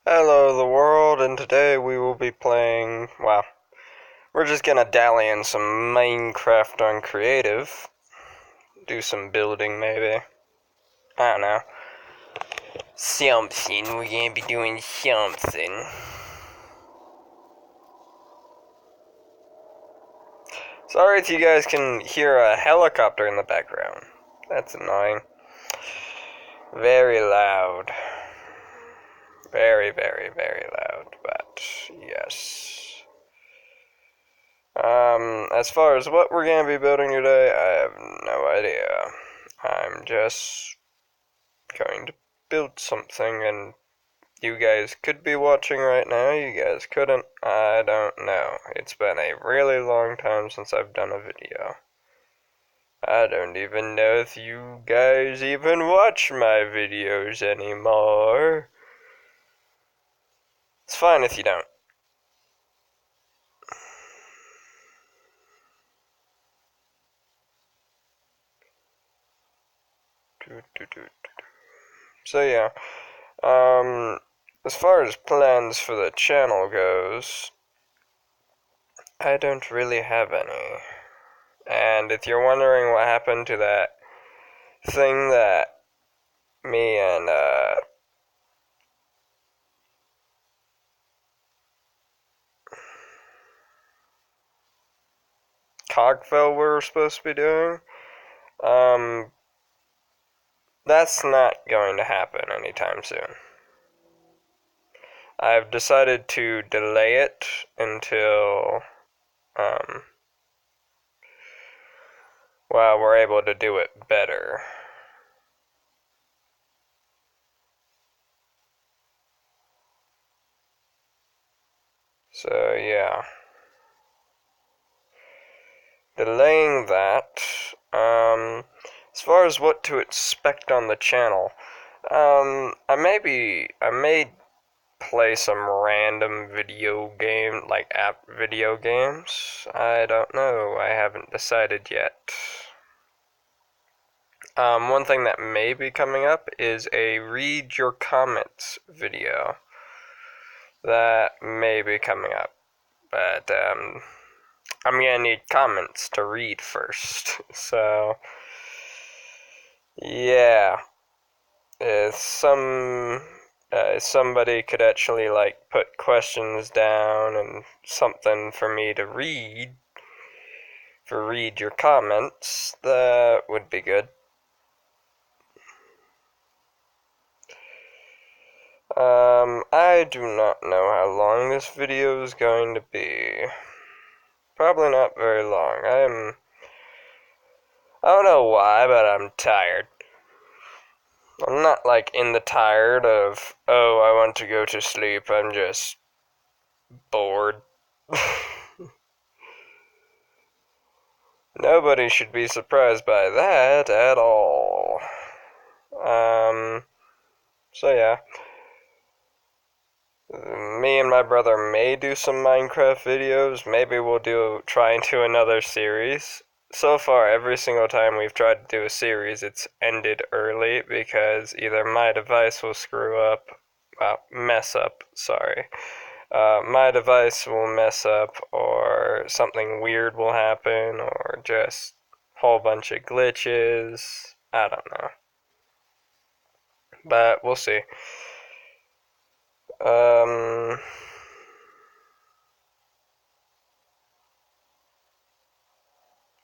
Hello, the world, and today we will be playing. Well, we're just gonna dally in some Minecraft on creative. Do some building, maybe. I don't know. Something. We're gonna be doing something. Sorry if you guys can hear a helicopter in the background. That's annoying. Very loud. Very, very, very loud, but yes. As far as what we're gonna be building today, I have no idea. I'm just going to build something, and you guys could be watching right now, you guys couldn't, I don't know. It's been a really long time since I've done a video. I don't even know if you guys even watch my videos anymore. It's fine if you don't. So yeah, as far as plans for the channel goes, I don't really have any. And if you're wondering what happened to that thing that me and Cogfell were supposed to be doing, um, that's not going to happen anytime soon. I've decided to delay it until, well, we're able to do it better. So, yeah. Delaying that, as far as what to expect on the channel, I may play some random video game, like app video games. I don't know. I haven't decided yet. One thing that may be coming up is a read your comments video. That may be coming up. But, I'm gonna need comments to read first. So, yeah. If somebody could actually like put questions down and something for me to read your comments, that would be good. I do not know how long this video is going to be. Probably not very long. I don't know why, but I'm tired. I'm not like in the tired of, oh, I want to go to sleep. I'm just bored. Nobody should be surprised by that at all. So yeah. Me and my brother may do some Minecraft videos. Maybe we'll try and do another series. So far, every single time we've tried to do a series, it's ended early because either my device will screw up, mess up, sorry. My device will mess up, or something weird will happen, or just a whole bunch of glitches. I don't know. But we'll see. Um,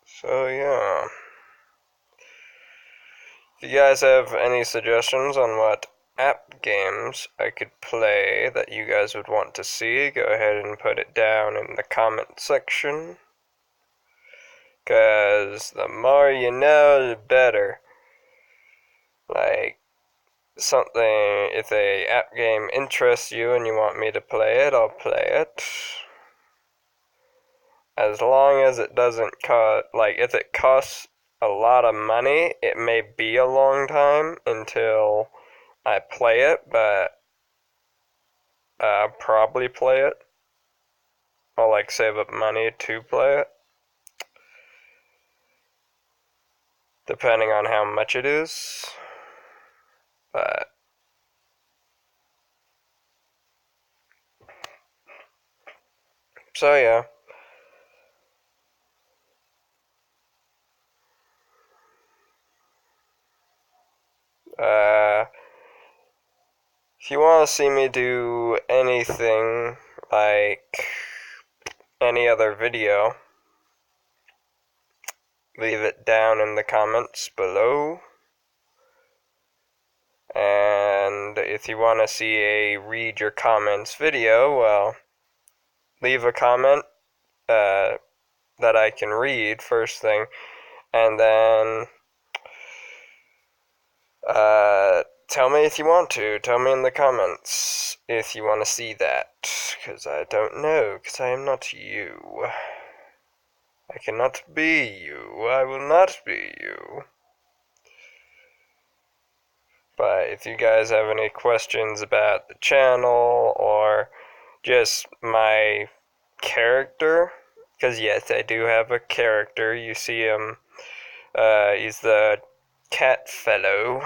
so yeah. If you guys have any suggestions on what app games I could play that you guys would want to see, go ahead and put it down in the comment section. Because the more you know, the better. Like, something, if a app game interests you and you want me to play it, I'll play it. As long as it doesn't cost, like, if it costs a lot of money, it may be a long time until I play it, but I'll probably play it. I'll, like, save up money to play it, depending on how much it is. But So yeah. If you want to see me do anything like any other video, leave it down in the comments below. And if you want to see a read your comments video, well, leave a comment that I can read first thing, and then tell me if you want to. Tell me in the comments if you want to see that, because I don't know, because I am not you. I cannot be you. I will not be you. But if you guys have any questions about the channel or just my character, because yes, I do have a character. You see him, he's the cat fellow.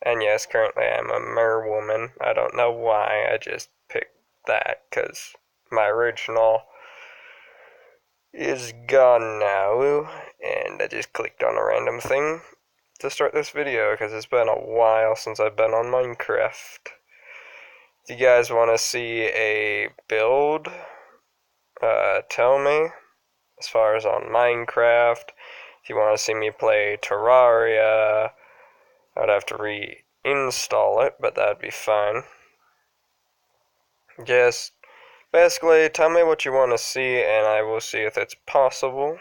And yes, currently I'm a merwoman. I don't know why, I just picked that, because my original is gone now, and I just clicked on a random thing to start this video, because it's been a while since I've been on Minecraft. If you guys want to see a build, tell me, as far as on Minecraft. If you want to see me play Terraria, I would have to reinstall it, but that'd be fine. Just basically tell me what you want to see, and I will see if it's possible.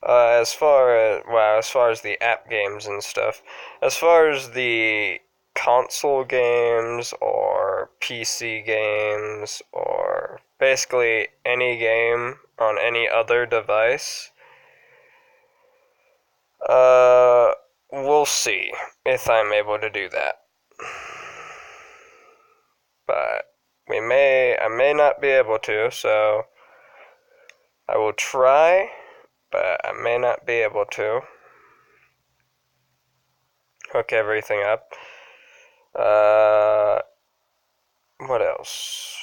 As far as the app games and stuff, as far as the console games or PC games or basically any game on any other device, we'll see if I'm able to do that. But I may not be able to, so I will try, but I may not be able to hook everything up. What else?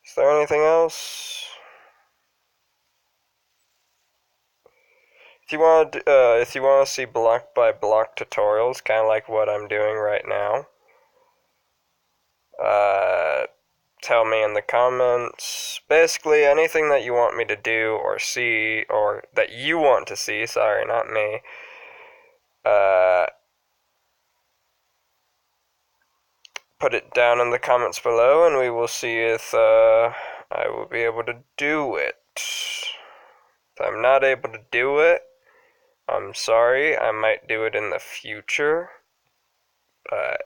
Is there anything else? If you want to see block by block tutorials, kind of like what I'm doing right now, tell me in the comments. Basically, anything that you want me to do or see, or that you want to see, sorry, not me, put it down in the comments below, and we will see if I will be able to do it. If I'm not able to do it, I'm sorry, I might do it in the future, but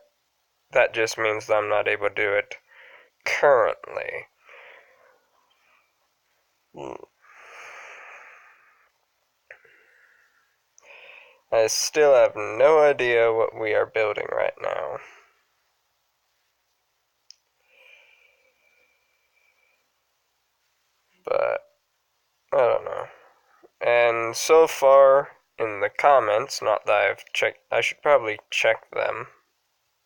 that just means that I'm not able to do it currently. I still have no idea what we are building right now. But I don't know. And so far in the comments, not that I've checked, I should probably check them,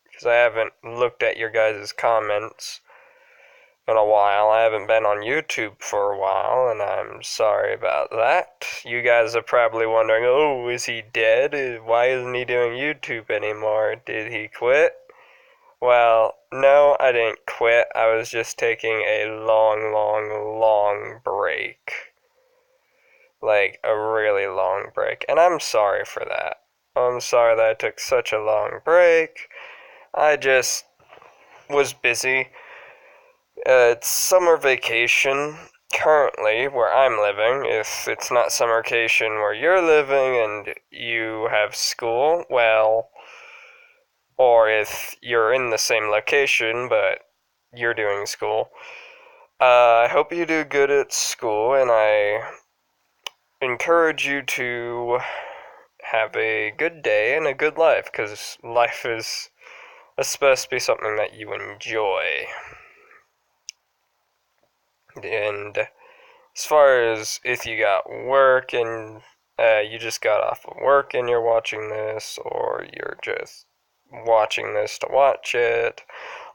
because I haven't looked at your guys' comments in a while. I haven't been on YouTube for a while, and I'm sorry about that. You guys are probably wondering, oh, is he dead? Why isn't he doing YouTube anymore? Did he quit? Well, no, I didn't quit. I was just taking a long break. Like, a really long break. And I'm sorry for that. I'm sorry that I took such a long break. I just was busy. It's summer vacation currently where I'm living. If it's not summer vacation where you're living and you have school, well, or if you're in the same location but you're doing school, I hope you do good at school, and I encourage you to have a good day and a good life, because life is supposed to be something that you enjoy. And as far as if you got work and you just got off of work and you're watching this, or you're just watching this to watch it,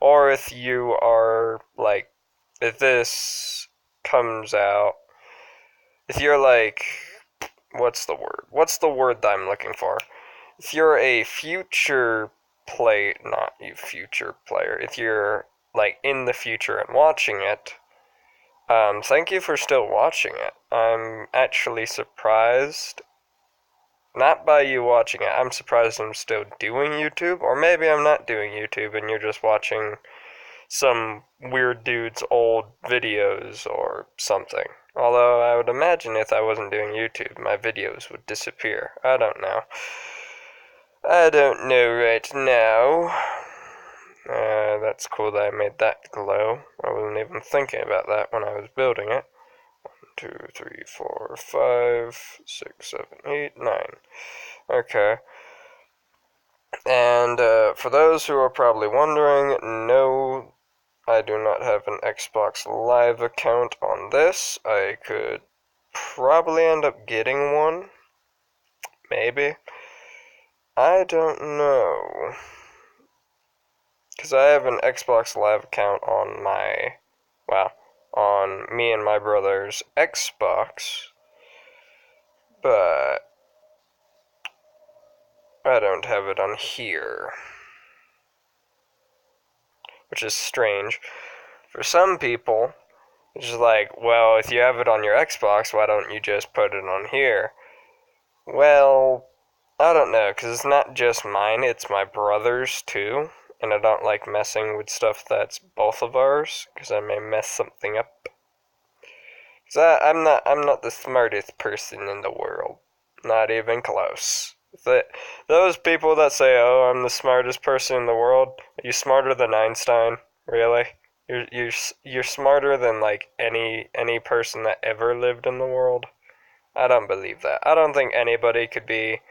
or if you are like, if this comes out, if you're like, what's the word? What's the word that I'm looking for? If you're a future not you future player, if you're like in the future and watching it, thank you for still watching it. I'm actually surprised. Not by you watching it. I'm surprised I'm still doing YouTube, or maybe I'm not doing YouTube and you're just watching some weird dude's old videos or something. Although I would imagine if I wasn't doing YouTube, my videos would disappear. I don't know. I don't know right now. That's cool that I made that glow. I wasn't even thinking about that when I was building it. 1, 2, 3, 4, 5, 6, 7, 8, 9. Okay. And for those who are probably wondering, no, I do not have an Xbox Live account on this. I could probably end up getting one. Maybe. I don't know. Because I have an Xbox Live account on on me and my brother's Xbox, but I don't have it on here, which is strange. For some people, it's just like, well, if you have it on your Xbox, why don't you just put it on here? Well, I don't know, because it's not just mine, it's my brother's too, and I don't like messing with stuff that's both of ours, because I may mess something up. Because I'm not the smartest person in the world. Not even close. Those people that say, "Oh, I'm the smartest person in the world," are you smarter than Einstein? Really? You're smarter than like any person that ever lived in the world? I don't believe that. I don't think anybody could be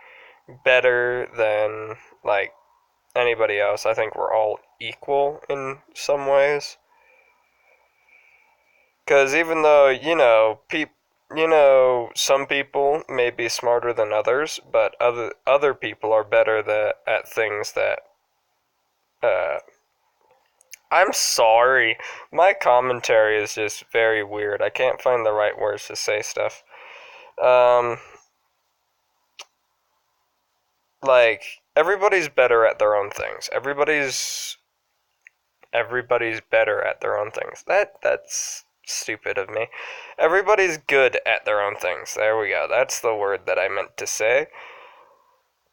better than like anybody else. I think we're all equal in some ways. Because even though, some people may be smarter than others, but other people are better at things that, uh, I'm sorry. My commentary is just very weird. I can't find the right words to say stuff. Um, like, everybody's better at their own things. Everybody's better at their own things. That's stupid of me. Everybody's good at their own things. There we go. That's the word that I meant to say.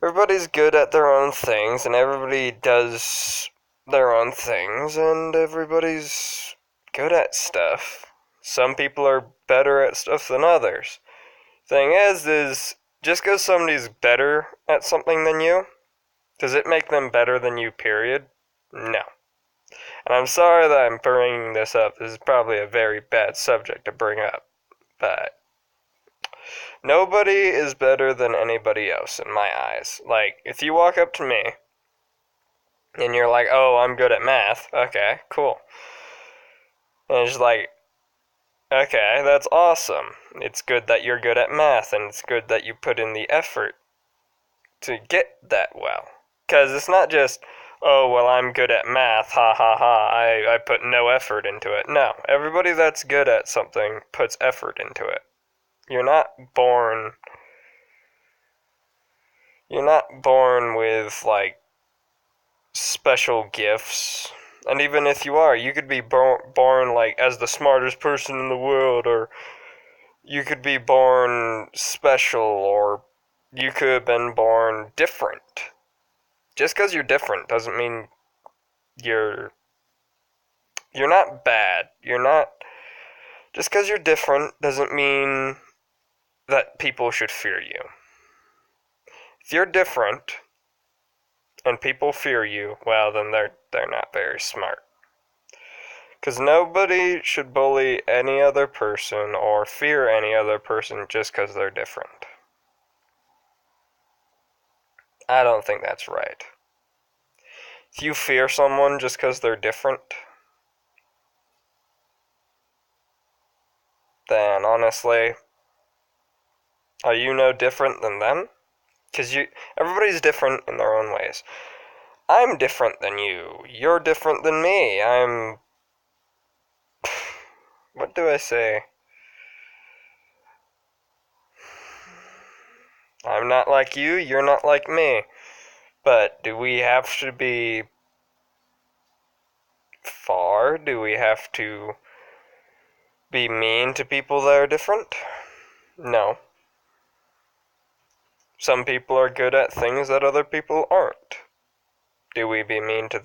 Everybody's good at their own things, and everybody does their own things, and everybody's good at stuff. Some people are better at stuff than others. Thing is just because somebody's better at something than you, does it make them better than you, period? No. And I'm sorry that I'm bringing this up. This is probably a very bad subject to bring up. But nobody is better than anybody else in my eyes. Like, if you walk up to me and you're like, oh, I'm good at math. Okay, cool. And it's like, okay, that's awesome. It's good that you're good at math, and it's good that you put in the effort to get that well. Because it's not just, oh, well, I'm good at math, ha ha ha, I put no effort into it. No, everybody that's good at something puts effort into it. You're not born with, like, special gifts. And even if you are, you could be born, like, as the smartest person in the world, or you could be born special, or you could have been born different. Just because you're different doesn't mean you're not bad. Just because you're different doesn't mean that people should fear you. If you're different and people fear you, well, then they're not very smart. Because nobody should bully any other person or fear any other person just because they're different. I don't think that's right. If you fear someone just because they're different, then honestly, Are you no different than them? Because everybody's different in their own ways. I'm different than you. You're different than me. What do I say? I'm not like you, you're not like me. But do we have to be far? Do we have to be mean to people that are different? No. Some people are good at things that other people aren't. Do we be mean to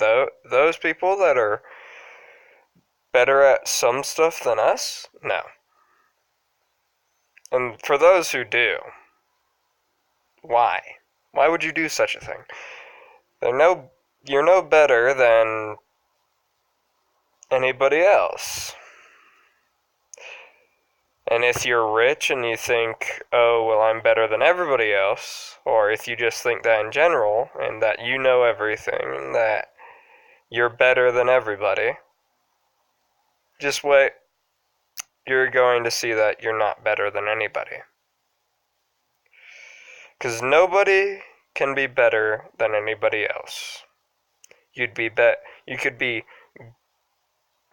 those people that are better at some stuff than us? No. And for those who do, why? Why would you do such a thing? You're no better than anybody else. And if you're rich and you think, oh, well, I'm better than everybody else, or if you just think that in general, and that you know everything, and that you're better than everybody, just wait. You're going to see that you're not better than anybody. Because nobody can be better than anybody else. You could be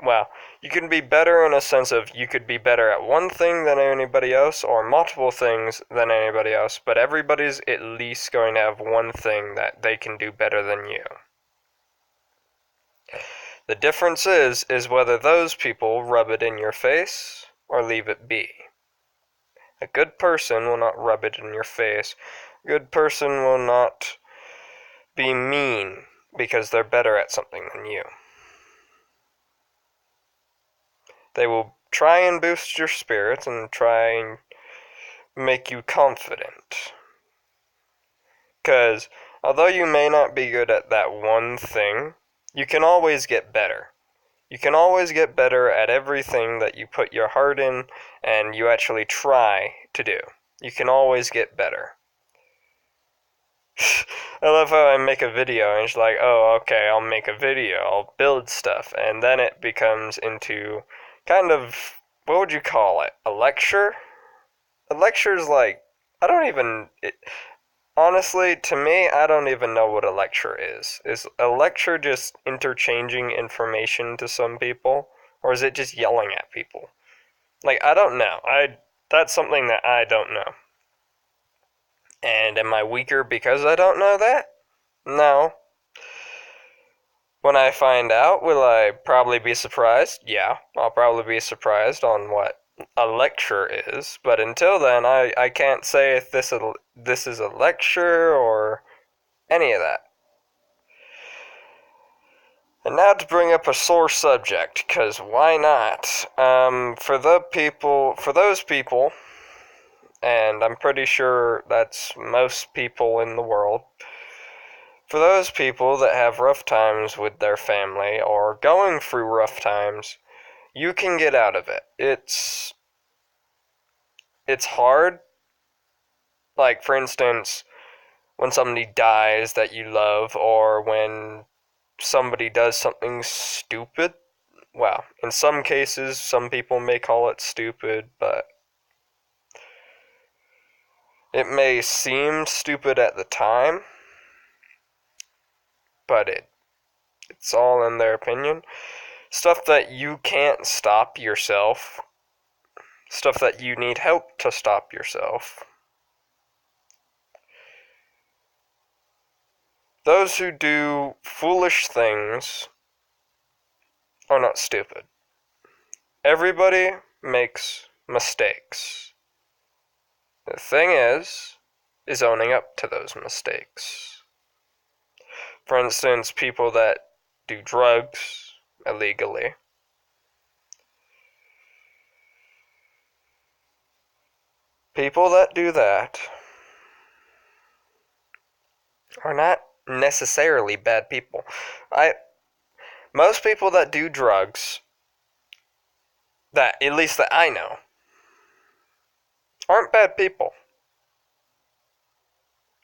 Well, you can be better in a sense of you could be better at one thing than anybody else or multiple things than anybody else, but everybody's at least going to have one thing that they can do better than you. The difference is whether those people rub it in your face or leave it be. A good person will not rub it in your face. A good person will not be mean because they're better at something than you. They will try and boost your spirits and try and make you confident. Because although you may not be good at that one thing, you can always get better. You can always get better at everything that you put your heart in and you actually try to do. You can always get better. I love how I make a video and it's like, oh, okay, I'll make a video, I'll build stuff, and then it becomes into kind of, what would you call it? A lecture? A lecture's like, I don't even, honestly, to me, I don't even know what a lecture is. Is a lecture just interchanging information to some people? Or is it just yelling at people? Like, I don't know. That's something that I don't know. And am I weaker because I don't know that? No. When I find out, will I probably be surprised? Yeah, I'll probably be surprised on what a lecture is. But until then, I can't say if this is a lecture or any of that. And now to bring up a sore subject, because why not? For those people, and I'm pretty sure that's most people in the world, for those people that have rough times with their family or going through rough times, you can get out of it. It's hard. Like, for instance, when somebody dies that you love, or when somebody does something stupid. Well, in some cases, some people may call it stupid, but it may seem stupid at the time, but it's all in their opinion. Stuff that you can't stop yourself, stuff that you need help to stop yourself. Those who do foolish things are not stupid. Everybody makes mistakes. The thing is owning up to those mistakes. For instance, people that do drugs illegally. People that do that are not necessarily bad people. Most people that do drugs, that at least that I know, aren't bad people.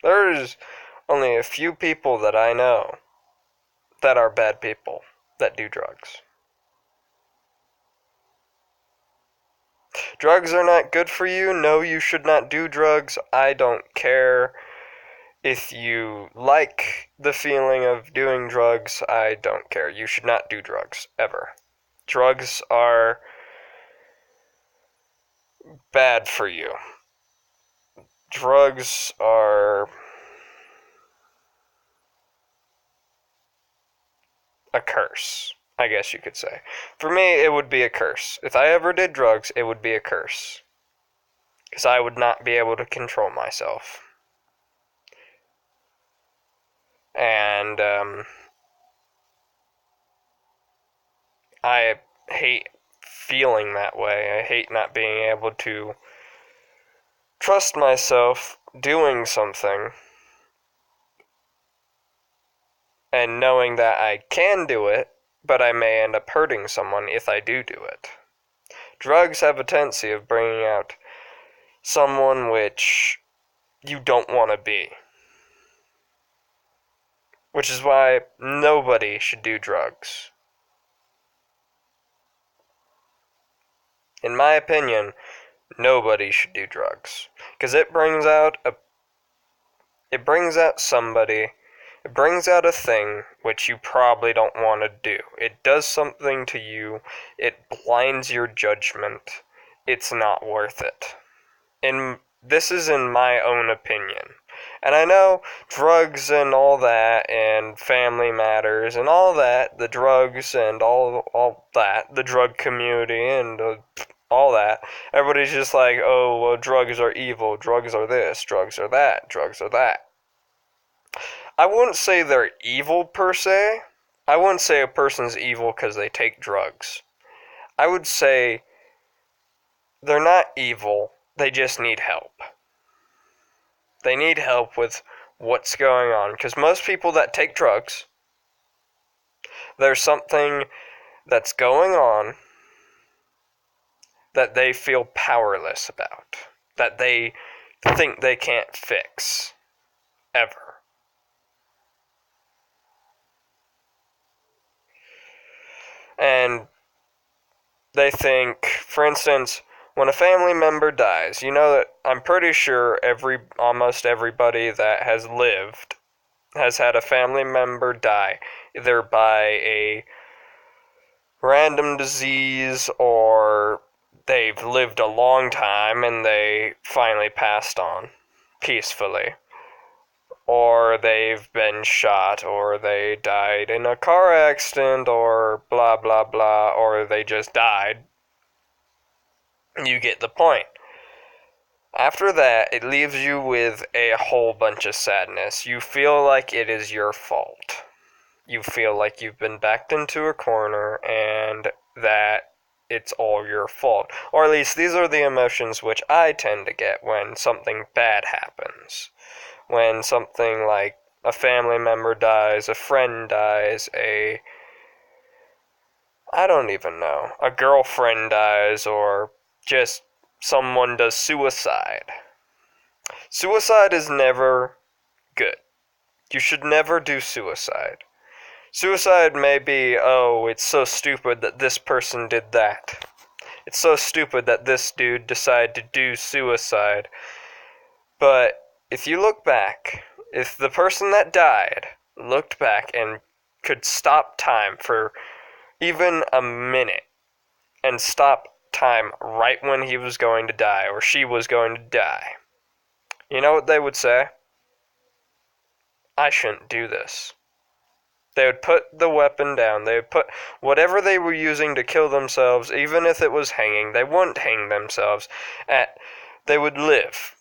There's only a few people that I know that are bad people that do drugs. Drugs are not good for you. No, you should not do drugs. I don't care if you like the feeling of doing drugs. I don't care. You should not do drugs, ever. Drugs are bad for you. Drugs are a curse, I guess you could say. For me, it would be a curse. If I ever did drugs, it would be a curse. Because I would not be able to control myself. And, I hate feeling that way. I hate not being able to trust myself doing something and knowing that I can do it, but I may end up hurting someone if I do it. Drugs have a tendency of bringing out someone which you don't want to be. Which is why nobody should do drugs. In my opinion, nobody should do drugs. Because it brings out somebody, it brings out a thing which you probably don't want to do. It does something to you, it blinds your judgment. It's not worth it. This is in my own opinion. And I know drugs and all that, and family matters, and all that, the drugs and all that, the drug community and all that, everybody's just like, oh, well, drugs are evil, drugs are this, drugs are that, drugs are that. I wouldn't say they're evil per se. I wouldn't say a person's evil because they take drugs. I would say they're not evil, they just need help. They need help with what's going on. Because most people that take drugs, there's something that's going on that they feel powerless about. That they think they can't fix. Ever. And they think, for instance, when a family member dies, you know that I'm pretty sure almost everybody that has lived has had a family member die, either by a random disease or they've lived a long time and they finally passed on peacefully. Or they've been shot, or they died in a car accident, or blah blah blah, or they just died. You get the point. After that, it leaves you with a whole bunch of sadness. You feel like it is your fault. You feel like you've been backed into a corner and that it's all your fault. Or at least these are the emotions which I tend to get when something bad happens. When something like a family member dies, a friend dies, I don't even know, a girlfriend dies, or just someone does suicide. Suicide is never good. You should never do suicide. Suicide may be, oh, it's so stupid that this person did that. It's so stupid that this dude decided to do suicide. But if you look back, if the person that died looked back and could stop time for even a minute and stop time right when he was going to die or she was going to die, you know what they would say? I shouldn't do this. They would put the weapon down. They would put whatever they were using to kill themselves, even if it was hanging. They wouldn't hang themselves. They would live.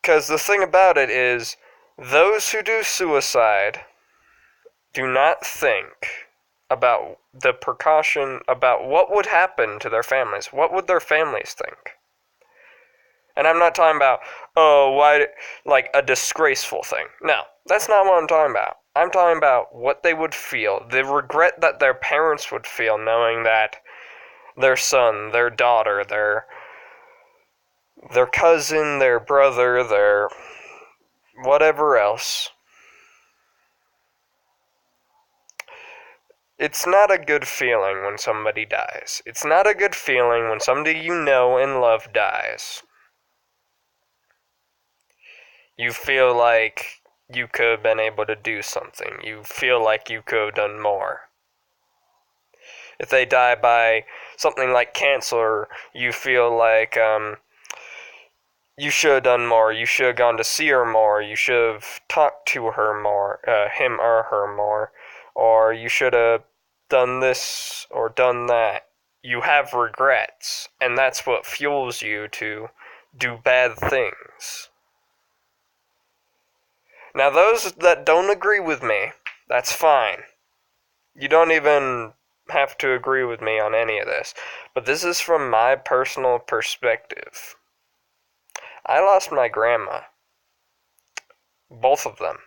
Because the thing about it is, those who do suicide do not think about the precaution, about what would happen to their families. What would their families think? And I'm not talking about, like a disgraceful thing. No, that's not what I'm talking about. I'm talking about what they would feel, the regret that their parents would feel knowing that their son, their daughter, their cousin, their brother, their whatever else It's not a good feeling when somebody dies. It's not a good feeling when somebody you know and love dies. You feel like you could have been able to do something. You feel like you could have done more. If they die by something like cancer, you feel like you should have done more. You should have gone to see her more. You should have talked to her more, him or her more. Or you should have done this or done that. You have regrets, and that's what fuels you to do bad things. Now, those that don't agree with me, that's fine. You don't even have to agree with me on any of this. But this is from my personal perspective. I lost my grandma. Both of them.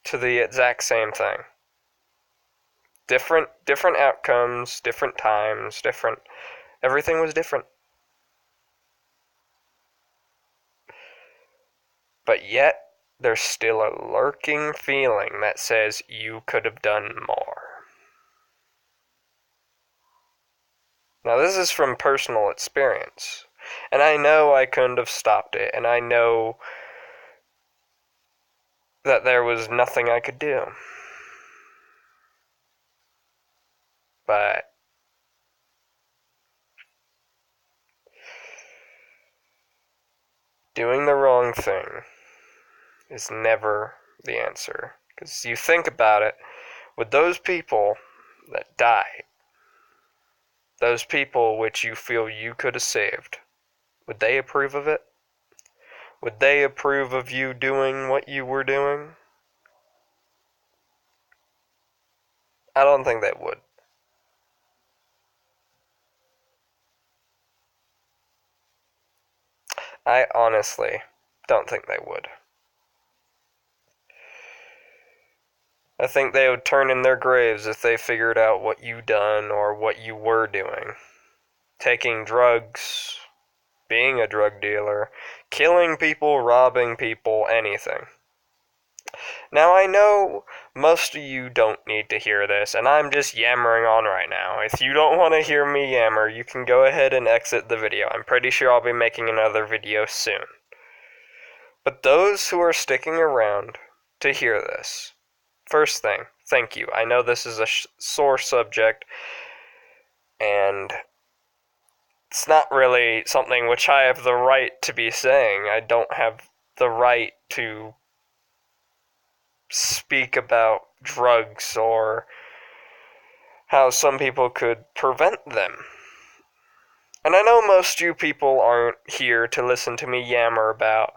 To the exact same thing. Different outcomes, different times, everything was different. But yet, there's still a lurking feeling that says you could have done more. Now, this is from personal experience. And I know I couldn't have stopped it, and I know that there was nothing I could do. But doing the wrong thing is never the answer. Because you think about it, with those people that died, those people which you feel you could have saved, would they approve of it? Would they approve of you doing what you were doing? I don't think they would. I honestly don't think they would. I think they would turn in their graves if they figured out what you done or what you were doing. Taking drugs, being a drug dealer, killing people, robbing people, anything. Now, I know most of you don't need to hear this, and I'm just yammering on right now. If you don't want to hear me yammer, you can go ahead and exit the video. I'm pretty sure I'll be making another video soon. But those who are sticking around to hear this, first thing, thank you. I know this is a sore subject, and it's not really something which I have the right to be saying. I don't have the right to speak about drugs or how some people could prevent them. And I know most you people aren't here to listen to me yammer about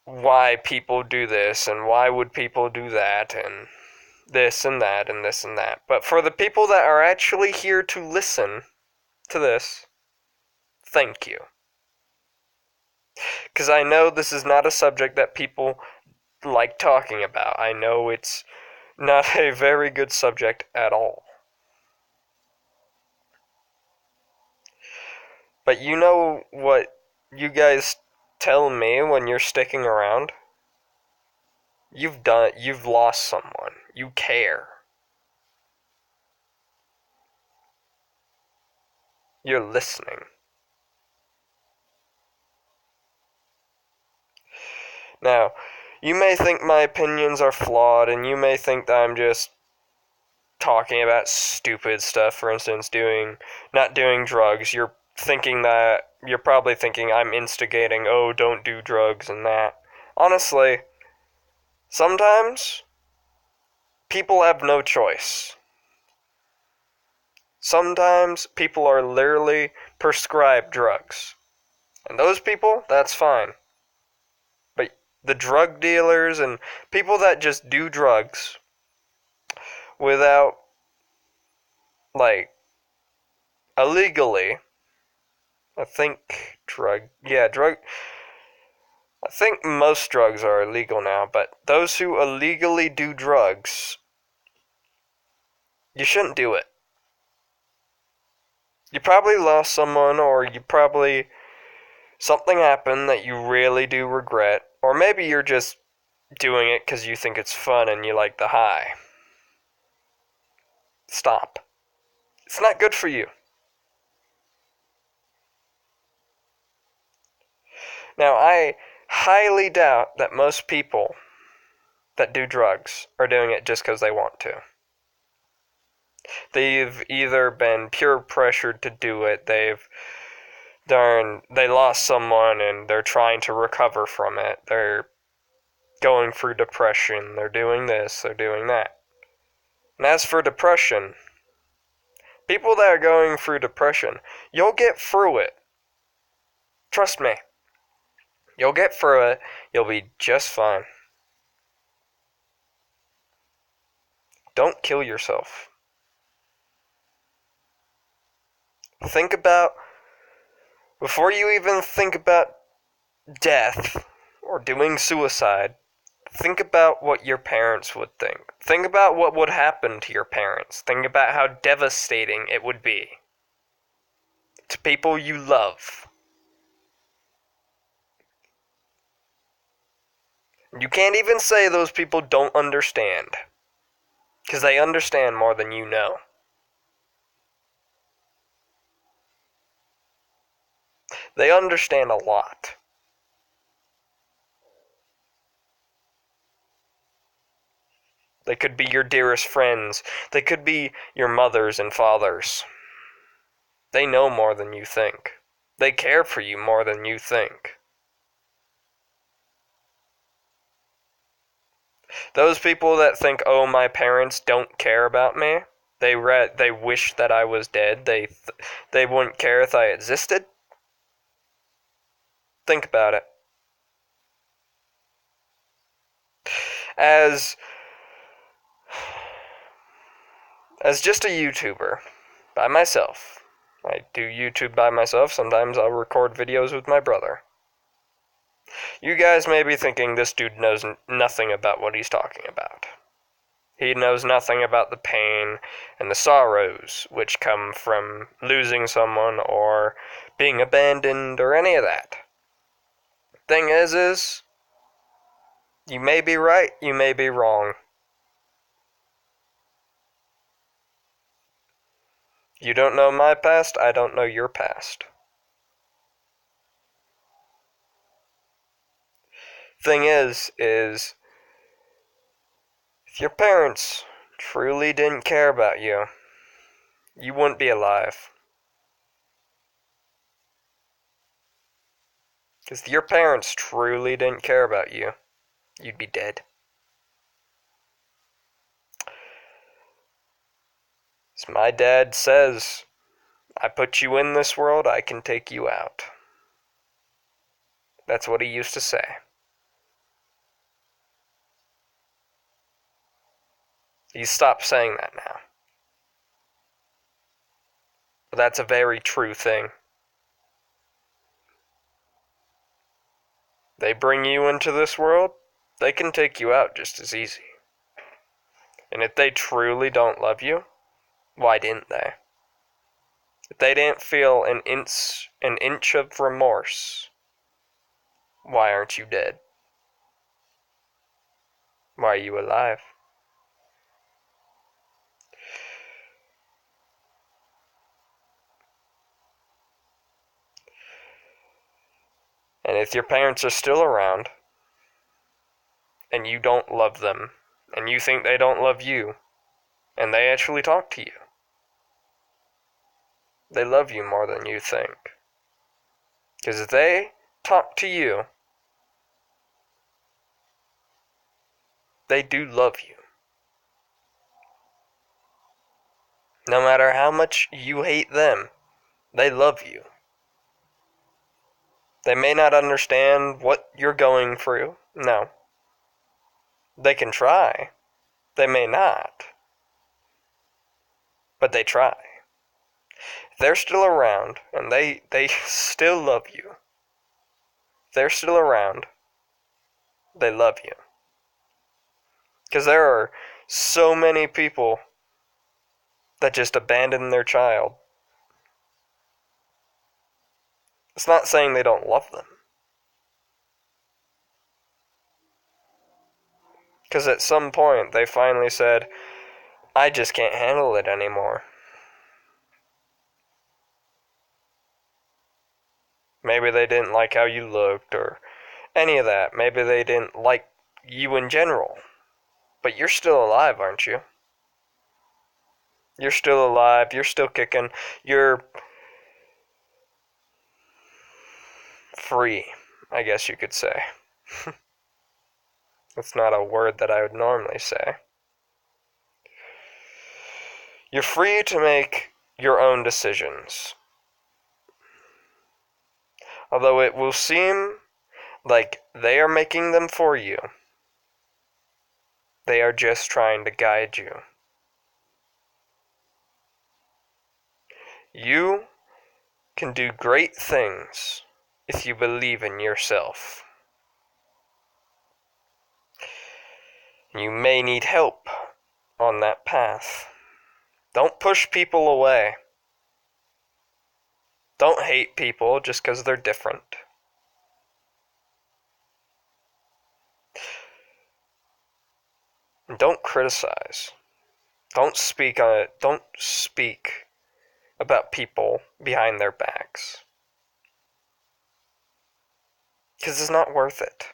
why people do this and why would people do that and this and that and this and that. But for the people that are actually here to listen to this, thank you. Because I know this is not a subject that people like talking about. I know it's not a very good subject at all. But you know what you guys tell me when you're sticking around? You've lost someone. You care. You're listening. Now, you may think my opinions are flawed, and you may think that I'm just talking about stupid stuff, for instance, not doing drugs. You're probably thinking I'm instigating, oh, don't do drugs and that. Honestly, sometimes people have no choice. Sometimes people are literally prescribed drugs. And those people, that's fine. But the drug dealers and people that just do drugs without, illegally, I think I think most drugs are illegal now, but those who illegally do drugs, you shouldn't do it. You probably lost someone, or something happened that you really do regret, or maybe you're just doing it because you think it's fun and you like the high. Stop. It's not good for you. Now, I highly doubt that most people that do drugs are doing it just because they want to. They've either been pure pressured to do it, they lost someone and they're trying to recover from it, they're going through depression, they're doing this, they're doing that. And as for depression, people that are going through depression, you'll get through it. Trust me. You'll get through it. You'll be just fine. Don't kill yourself. Before you even think about death or doing suicide, think about what your parents would think. Think about what would happen to your parents. Think about how devastating it would be to people you love. You can't even say those people don't understand, because they understand more than you know. They understand a lot. They could be your dearest friends. They could be your mothers and fathers. They know more than you think. They care for you more than you think. Those people that think, oh, my parents don't care about me, they wish that I was dead, they wouldn't care if I existed. Think about it. As just a YouTuber, by myself, I do YouTube by myself, sometimes I'll record videos with my brother. You guys may be thinking this dude knows nothing about what he's talking about. He knows nothing about the pain and the sorrows which come from losing someone or being abandoned or any of that. Thing is, you may be right, you may be wrong. You don't know my past, I don't know your past. Thing is, if your parents truly didn't care about you, you wouldn't be alive. If your parents truly didn't care about you, you'd be dead. As my dad says, I put you in this world, I can take you out. That's what he used to say. He's stopped saying that now. But that's a very true thing. They bring you into this world, they can take you out just as easy. And if they truly don't love you, why didn't they? If they didn't feel an inch of remorse, why aren't you dead? Why are you alive? And if your parents are still around, and you don't love them, and you think they don't love you, and they actually talk to you, they love you more than you think. Because if they talk to you, they do love you. No matter how much you hate them, they love you. They may not understand what you're going through. No. They can try. They may not. But they try. If they're still around, and they still love you. If they're still around, they love you. Because there are so many people that just abandon their child. It's not saying they don't love them. Because at some point they finally said, I just can't handle it anymore. Maybe they didn't like how you looked or any of that. Maybe they didn't like you in general. But you're still alive, aren't you? You're still alive. You're still kicking. You're free, I guess you could say. That's not a word that I would normally say. You're free to make your own decisions. Although it will seem like they are making them for you, they are just trying to guide you. You can do great things if you believe in yourself. You may need help on that path. Don't push people away. Don't hate people just because they're different. And don't criticize. Don't speak about people behind their backs. Because it's not worth it.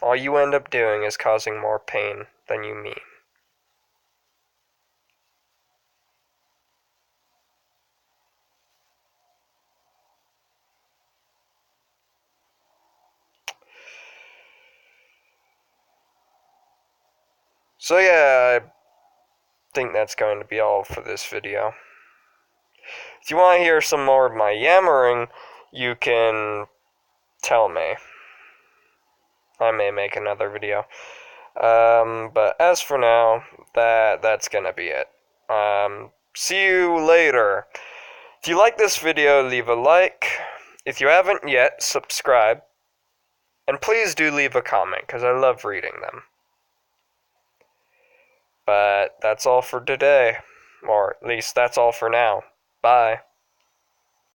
All you end up doing is causing more pain than you mean. So yeah, I think that's going to be all for this video. If you want to hear some more of my yammering, you can tell me. I may make another video. But as for now, that's gonna be it. See you later. If you like this video, leave a like. If you haven't yet, subscribe. And please do leave a comment, because I love reading them. But that's all for today. Or at least that's all for now. Bye.